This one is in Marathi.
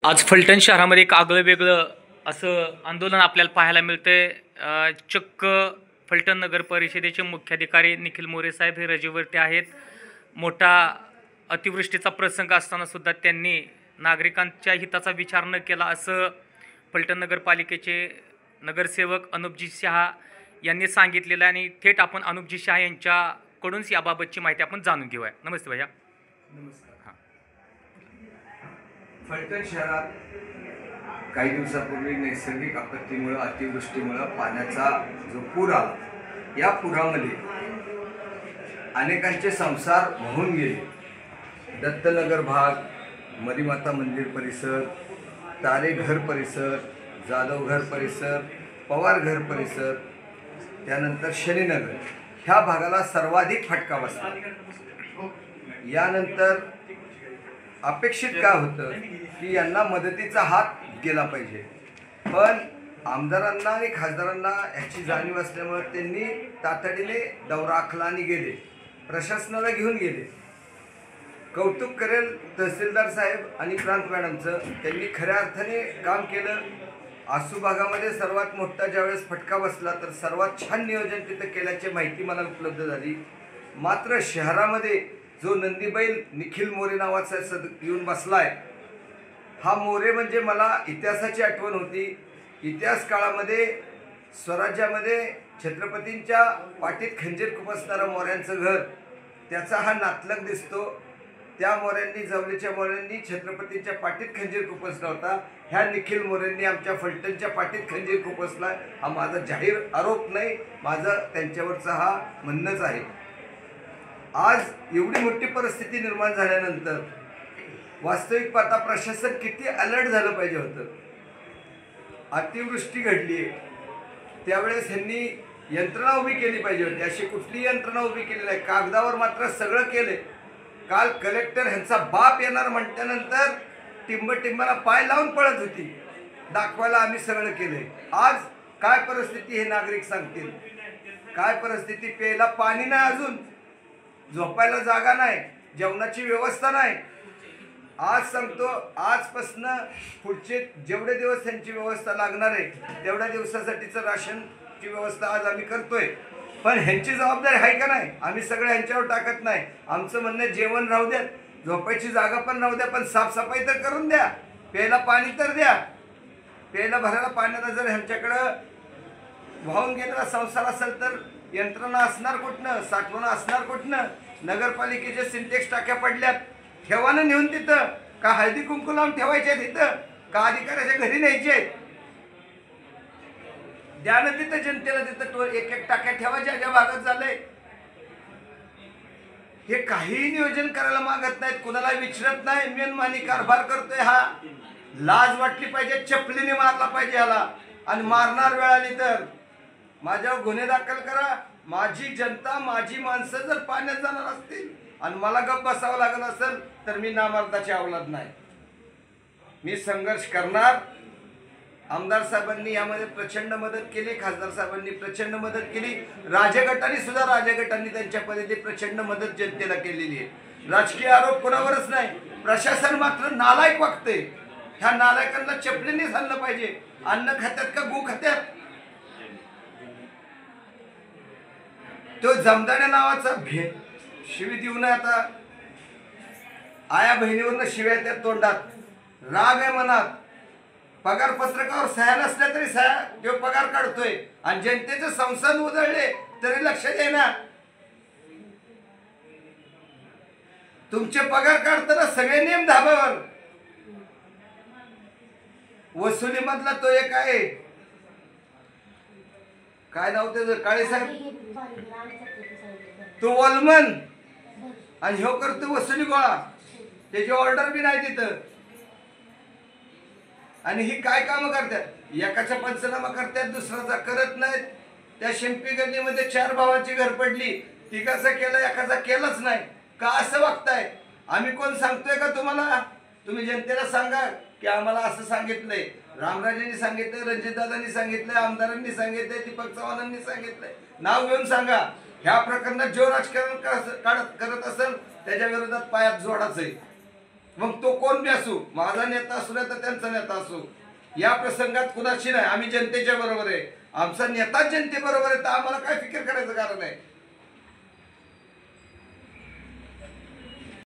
आज फलटण शहरामध्ये एक आगळं वेगळं असं आंदोलन आपल्याला पाहायला मिळतंय। चक्क फलटण नगर परिषदेचे मुख्याधिकारी निखिल मोरे साहेब हे रजेवरती आहेत। मोठा अतिवृष्टीचा प्रसंग असताना सुद्धा त्यांनी नागरिकांच्या हिताचा विचार न केला असं फलटण नगरपालिकेचे नगरसेवक अनुपजी शहा यांनी सांगितलेलं आहे। आणि थेट आपण अनुपजी शहा यांच्याकडून याबाबतची माहिती आपण जाणून घेऊया। नमस्ते भैया। नमस्कार। फलटण शहरात काही दिवसापूर्वी नैसर्गिक आपत्तीमुळे अतिवृष्टीमुळे पाण्याचा जो पूर आला, या पुरामध्ये अनेकांचे संसार वाहून गेले। दत्तनगर भाग, मरीमाता मंदिर परिसर, तारेघर परिसर, जाधवघर परिसर, पवारघर परिसर, त्यानंतर शनीनगर ह्या भागाला सर्वाधिक फटका बसला। यानंतर अपेक्षित काय होतं की यांना मदतीचा हात गेला पाहिजे, पण आमदारांना आणि खासदारांना याची जाणीव असल्यामुळे त्यांनी तातडीने दौरा आखला आणि गेले, प्रशासनाला घेऊन गेले। कौतुक करेल तहसीलदार साहेब आणि प्रांत मॅडमचं, त्यांनी खऱ्या अर्थाने काम केलं। आसू भागामध्ये सर्वात मोठा ज्यावेळेस फटका बसला तर सर्वात छान नियोजन तिथं केल्याची माहिती मला उपलब्ध झाली। मात्र शहरामध्ये जो नंदीबैल निखिल मोरे नावाचा येऊन बसलाय, हा मोरे म्हणजे मला इतिहासाची आठवण होती। इतिहास काळामध्ये स्वराज्यामध्ये छत्रपतींच्या पाठीत खंजीर खुपसणारा मोऱ्यांचं घर, त्याचा हा नातलग दिसतो। त्या मोऱ्यांनी, जवळच्या मोऱ्यांनी छत्रपतींच्या पाठीत खंजीर खुपसला होता। ह्या निखिल मोरेंनी आमच्या फलटणच्या पाठीत खंजीर खुपसला। हा माझा जाहीर आरोप नाही, माझं त्यांच्यावरचा हा म्हणणंच आहे। आज एवढी मोठी परिस्थिती निर्माण झाल्यानंतर वास्तविक पाहता प्रशासन किती अलर्ट झालं पाहिजे होतं। अतिवृष्टी घडली त्यावेळेस ह्यांनी यंत्रणा उभी केली पाहिजे होती, अशी कुठली यंत्रणा उभी केली नाही। कागदावर मात्र सगळं केले। काल कलेक्टर ह्यांचा बाप येणार म्हटल्यानंतर टिंबटिंबाला पाय लावून पळत होती, दाखवायला आम्ही सगळं केले। आज काय परिस्थिती हे नागरिक सांगतील। काय परिस्थिती, प्यायला पाणी नाही, अजून झोपायला जागा नाही, जेवणाची व्यवस्था नाही। आज सांगतो, आजपासून पुढचे जेवढे दिवस त्यांची व्यवस्था लागणार आहे तेवढ्या दिवसासाठीचं राशनची व्यवस्था आज आम्ही करतोय। पण ह्यांची जबाबदारी आहे का नाही, आम्ही सगळं ह्यांच्यावर टाकत नाही। आमचं म्हणणं जेवण राहू द्या, झोपायची जागा पण राहू द्या, पण साफसफाई तर करून द्या, प्यायला पाणी तर द्या। प्यायला भरायला पाण्याला जर ह्यांच्याकडं वाहून गेलेला संसार असेल तर यंत्रणा असणार कुठनं, साठवण असणार कुठनं। नगरपालिकेचे सिंटेक्स टाक्या पडल्यात, ठेवानं नेऊन तिथं का हळदी कुंकू लावून ठेवायचे तिथं, का अधिकाऱ्याच्या घरी न्यायचे, द्यानं तिथं जनतेला तिथं एक एक टाक्या ठेवायच्या ज्या भागात झालंय। हे काही नियोजन करायला मागत नाहीत, कुणाला विचारत नाही, मेनमानी कारभार करतोय हा। लाज वाटली पाहिजे, चपलीने मारला पाहिजे याला, आणि मारणार वेळ आली तर माझ्यावर गुन्हे दाखल करा। माझी जनता, माझी माणसं जर पाण्यात जाणार असतील आणि मला गप्प बसावं लागत असेल तर मी नामर्दाची औलाद नाही, मी संघर्ष करणार। आमदार साहेबांनी यामध्ये प्रचंड मदत केली, खासदार साहेबांनी प्रचंड मदत केली, राजगटांनी त्यांच्या पद्धतीने प्रचंड मदत जनतेला केलेली आहे। राजकीय आरोप कोणावरच नाही, प्रशासन मात्र नालायक वागते। ह्या नालायकांना चपलीने सांगलं पाहिजे। अन्न खात्यात का गो खात्यात? तो जमदाड्या नावाचा शिवी देऊ नये। आता आया बहिणीवरनं शिव्या त्या तोंडात, राग आहे मनात। पगार पत्रकावर सह्या नसल्या तरी सह्या तो पगार काढतोय, आणि जनतेचे संसार उजळले तरी लक्ष देणार। तुमचे पगार काढताना सगळे नियम धाब्यावर। वसुली मधला तो एक आहे, काय नाव त्याचं, काळे साहेब, तो वलमन, आणि ह्यो करतो वसुली गोळा, त्याची ऑर्डर बी नाही तिथं। आणि ही काय कामं करतात, एकाचा पंचनामा करतात, दुसऱ्याचा करत नाहीत। त्या शिंपी गल्लीमध्ये 4 भावाची घर पडली, तिघाचा केलं, एकाचा केलंच नाही। का असं वागताय? आम्ही कोण सांगतोय का तुम्हाला? तुम्ही जनतेला सांगा की आम्हाला असं सांगितलंय, रामराजेंनी सांगितलं, रणजितदादांनी सांगितलं, आमदारांनी सांगितलंय, दीपक चव्हाणांनी सांगितलंय, नाव घेऊन सांगा। ह्या प्रकरणात जो राजकारण करत असेल त्याच्या विरोधात पायात जोडाच आहे। मग तो कोण बी असू, माझा नेता असू नाही तर त्यांचा नेता असू, या प्रसंगात कुणाची नाही, आम्ही जनतेच्या बरोबर आहे, आमचा नेताच जनतेबरोबर आहे, तर आम्हाला काय फिकीर करायचं कारण आहे.